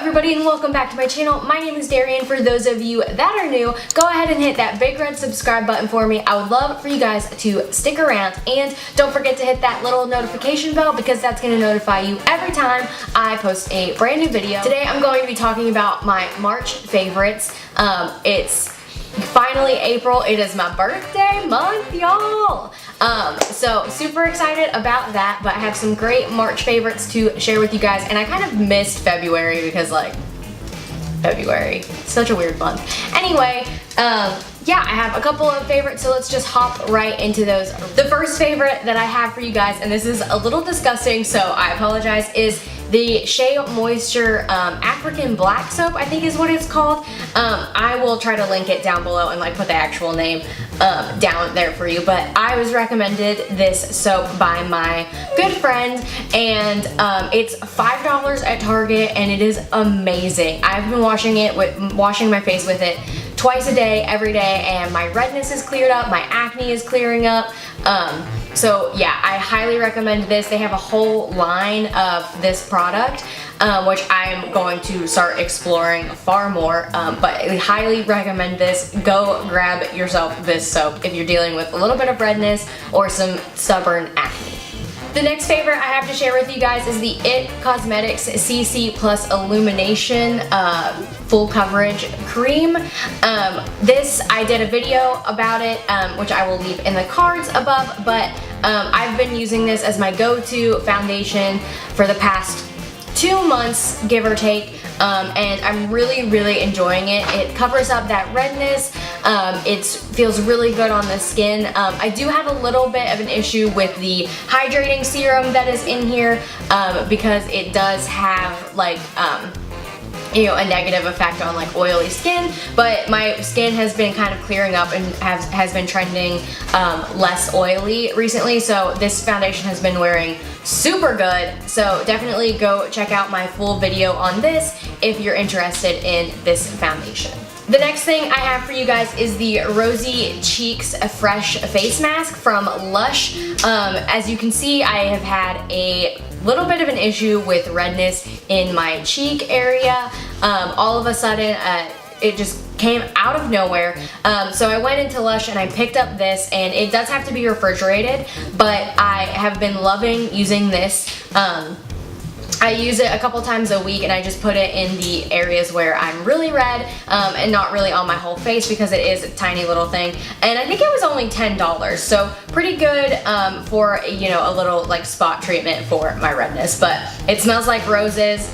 everybody, and welcome back to my channel. My name is Darian. For those of you that are new, go ahead and hit that big red subscribe button for me. I would love for you guys to stick around, and don't forget to hit that little notification bell because that's going to notify you every time I post a brand new video. Today I'm going to be talking about my March favorites. It's finally April. It is my birthday month, y'all. So super excited about that, but I have some great March favorites to share with you guys, and I kind of missed February because like February, such a weird month. Anyway, yeah, I have a couple of favorites, so let's just hop right into those. The first favorite that I have for you guys, and this is a little disgusting, so I apologize, is the Shea Moisture African Black Soap, I think is what it's called. I will try to link it down below and like put the actual name down there for you, but I was recommended this soap by my good friend, and it's $5 at Target, and it is amazing. I've been washing my face with it twice a day, every day, and my redness is cleared up, my acne is clearing up. So yeah, I highly recommend this. They have a whole line of this product, which I'm going to start exploring far more, but I highly recommend this. Go grab yourself this soap if you're dealing with a little bit of redness or some stubborn acne. The next favorite I have to share with you guys is the It Cosmetics CC Plus Illumination Full Coverage Cream. This, I did a video about it, which I will leave in the cards above, but I've been using this as my go-to foundation for the past 2 months, give or take, and I'm really enjoying it. It covers up that redness. It feels really good on the skin. I do have a little bit of an issue with the hydrating serum that is in here because it does have like you know, a negative effect on like oily skin, but my skin has been kind of clearing up and has been trending less oily recently, so this foundation has been wearing super good. So definitely go check out my full video on this if you're interested in this foundation. The next thing I have for you guys is the Rosy Cheeks Fresh Face Mask from Lush. As you can see, I have had a little bit of an issue with redness in my cheek area. All of a sudden, it just came out of nowhere. So I went into Lush and I picked up this, and it does have to be refrigerated, but I have been loving using this. I use it a couple times a week, and I just put it in the areas where I'm really red and not really on my whole face because it is a tiny little thing. And I think it was only $10, so pretty good for, you know, a little like spot treatment for my redness. But it smells like roses.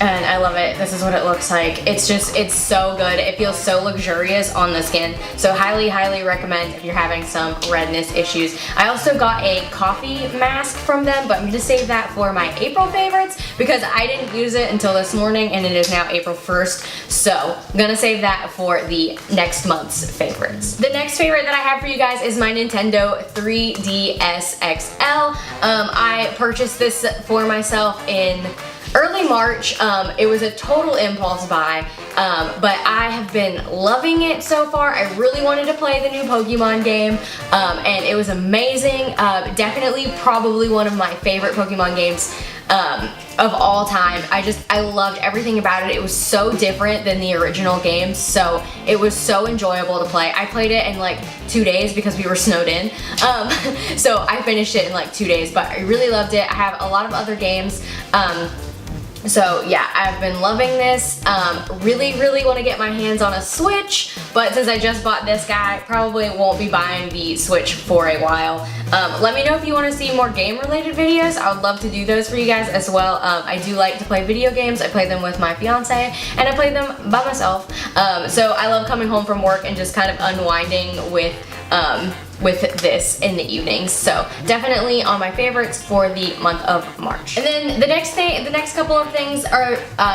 And I love it. This is what it looks like. It's so good. It feels so luxurious on the skin. So highly recommend if you're having some redness issues. I also got a coffee mask from them, but I'm gonna save that for my April favorites because I didn't use it until this morning, and it is now April 1st. So I'm gonna save that for the next month's favorites. The next favorite that I have for you guys is my Nintendo 3DS XL. I purchased this for myself in early March. It was a total impulse buy, but I have been loving it so far. I really wanted to play the new Pokemon game, and it was amazing. Definitely probably one of my favorite Pokemon games of all time. I loved everything about it. It was so different than the original games, so it was so enjoyable to play. I played it in like 2 days because we were snowed in, so I finished it in like 2 days, but I really loved it. I have a lot of other games. So yeah, I've been loving this. Really want to get my hands on a Switch, but since I just bought this guy, probably won't be buying the Switch for a while. Let me know if you want to see more game related videos. I would love to do those for you guys as well. I do like to play video games. I play them with my fiance, and I play them by myself. So I love coming home from work and just kind of unwinding with this in the evenings. So definitely on my favorites for the month of March. And then the next couple of things are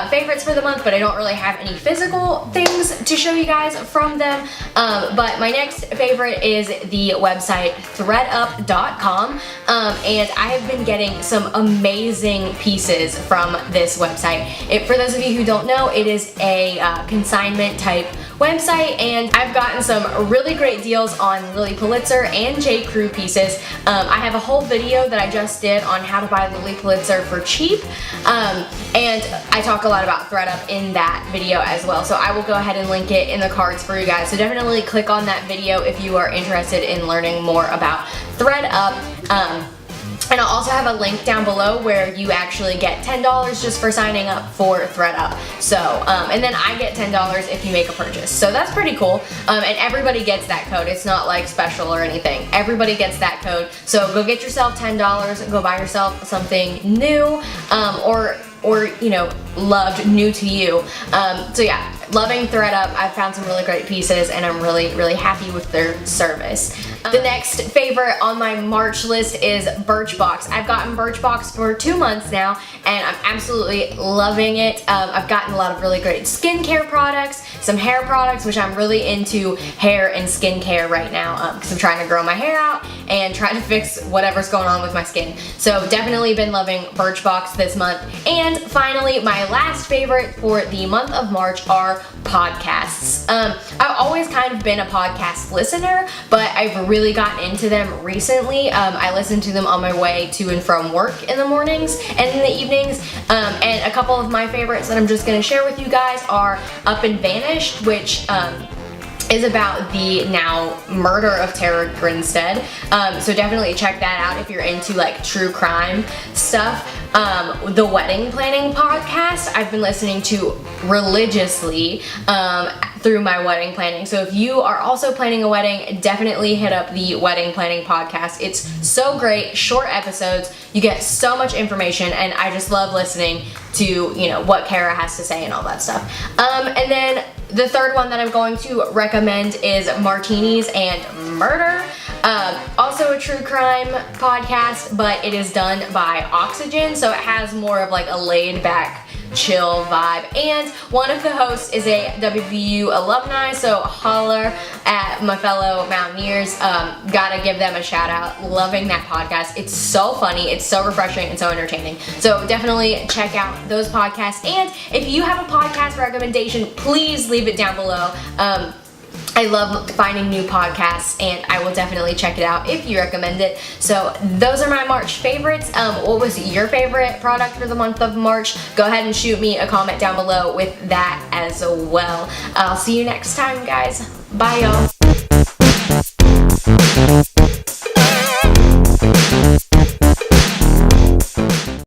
favorites for the month, but I don't really have any physical things to show you guys from them. But my next favorite is the website threadup.com, and I have been getting some amazing pieces from this website. For those of you who don't know, it is a consignment type website, and I've gotten some really great deals on Lily Pulitzer and J. Crew pieces. I have a whole video that I just did on how to buy Lily Pulitzer for cheap, and I talk a lot about ThreadUp in that video as well, so I will go ahead and link it in the cards for you guys. So definitely click on that video if you are interested in learning more about ThreadUp. And I'll also have a link down below where you actually get $10 just for signing up for ThreadUp. So, and then I get $10 if you make a purchase. So that's pretty cool. And everybody gets that code. It's not like special or anything. Everybody gets that code. So go get yourself $10, go buy yourself something new, or you know, loved, new to you. So yeah, loving ThreadUp. I've found some really great pieces and I'm really happy with their service. The next favorite on my March list is Birchbox. I've gotten Birchbox for 2 months now and I'm absolutely loving it. I've gotten a lot of really great skincare products, some hair products, which I'm really into hair and skincare right now because I'm trying to grow my hair out and trying to fix whatever's going on with my skin. So definitely been loving Birchbox this month. And finally, my last favorite for the month of March are podcasts. I've always kind of been a podcast listener, but I've really gotten into them recently. I listen to them on my way to and from work in the mornings and in the evenings. And a couple of my favorites that I'm just going to share with you guys are Up and Vanished, which is about the now murder of Tara Grinstead. So definitely check that out if you're into like true crime stuff. The Wedding Planning Podcast I've been listening to religiously through my wedding planning. So if you are also planning a wedding, definitely hit up the Wedding Planning Podcast. It's so great, short episodes. You get so much information and I just love listening to, you know, what Kara has to say and all that stuff. And then the third one that I'm going to recommend is Martinis and Murder. Also a true crime podcast, but it is done by Oxygen, so it has more of like a laid back, chill vibe. And one of the hosts is a WVU alumni, so holler at my fellow Mountaineers. Gotta give them a shout out. Loving that podcast. It's so funny, it's so refreshing, and so entertaining. So definitely check out those podcasts. And if you have a podcast recommendation, please leave it down below. I love finding new podcasts and I will definitely check it out if you recommend it. So those are my March favorites. What was your favorite product for the month of March? Go ahead and shoot me a comment down below with that as well. I'll see you next time, guys. Bye, y'all.